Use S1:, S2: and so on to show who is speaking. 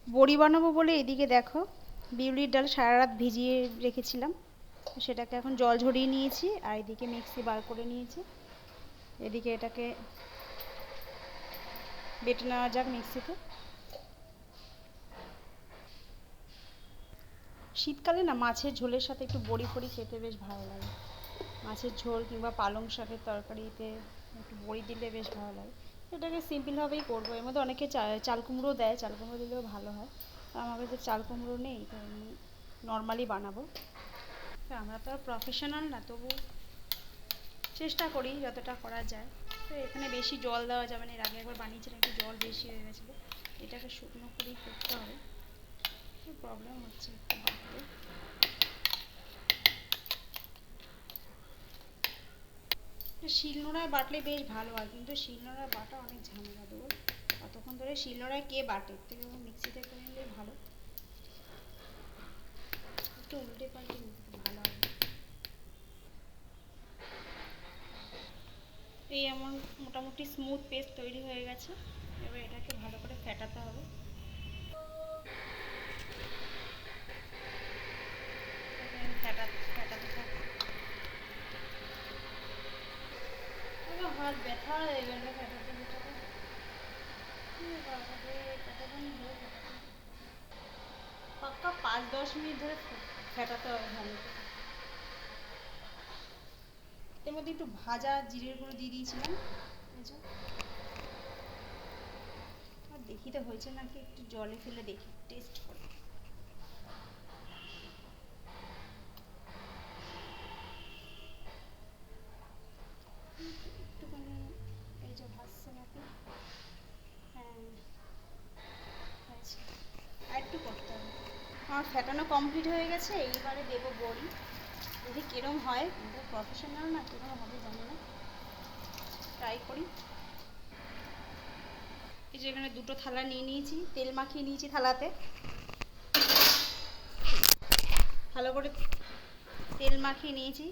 S1: বড়ি বানাবো বলে এদিকে দেখো বিউলির ডাল সারা রাত ভিজিয়ে রেখেছিলাম, সেটাকে এখন জল ঝরিয়ে নিয়েছি আর এদিকে মিক্সি বার করে নিয়েছি। এদিকে এটাকে বেটে নেওয়া যাক মিক্সিতে। শীতকালে না মাছের ঝোলের সাথে একটু বড়ি ফড়ি খেতে বেশ ভালো লাগে। মাছের ঝোল কিংবা পালং শাকের তরকারিতে একটু বড়ি দিলে বেশ ভালো লাগে। এটাকে সিম্পলভাবেই করবো, এর মধ্যে অনেকে চাল কুমড়ো দেয়, চাল কুমড়ো দিলেও ভালো হয়। আমার কাছে চাল কুমড়ো নেই, তো আমি নর্মালি বানাবো। আমরা তো আর প্রফেশনাল না, তবু চেষ্টা করি যতটা করা যায়। তো এখানে বেশি জল দেওয়া যাবে না, এর আগে একবার বানিয়েছিলাম একটু জল বেশি হয়ে গেছিলো। এটাকে শুকনো করেই করতে হবে, প্রবলেম হচ্ছে একটু বাড়তে। শিলনোড়ায় বাটলে বেশ ভালো হয়, কিন্তু শিলনোড়ায় বাটা অনেক ঝামেলা দেবো, অতক্ষণ ধরে শিলনোড়ায় কে বাটে, থেকে মিক্সিতে করে নিলে ভালো। একটু উল্টে পাল্টে নিতে ভালো হবে। এই আমার মোটামুটি স্মুথ পেস্ট তৈরি হয়ে গেছে, এবার এটাকে ভালো করে ফেটাতে হবে। ফেটাতে থাকবো, হাত ব্যথা হয়ে গেল ফেটাতে ফেটাতে। পাক্কা 5-10 মিনিট ধরে ফেটাতে হবে ভালো করে। এর মধ্যে একটু ভাজা জিরের গুঁড়ো দিয়ে দিয়েছিলাম, আর দেখি তো হয়েছে নাকি, একটু জলে ফেলে দেখি টেস্ট করে। একটুখানি এই যে ভাজছে নাকি, হ্যাঁ হয়েছে, আর একটু করতে হবে। আমার ফেটানো কমপ্লিট হয়ে গেছে, এইবারে দেবো বড়ি, দেখি কিরম হয়। প্রফেশনাল না, কিরম হবে জানি না, ট্রাই করি। এই যে এখানে দুটো থালা নিয়ে নিয়েছি, তেল মাখিয়ে নিয়েছি থালাতে, ভালো করে তেল মাখিয়ে নিয়েছি।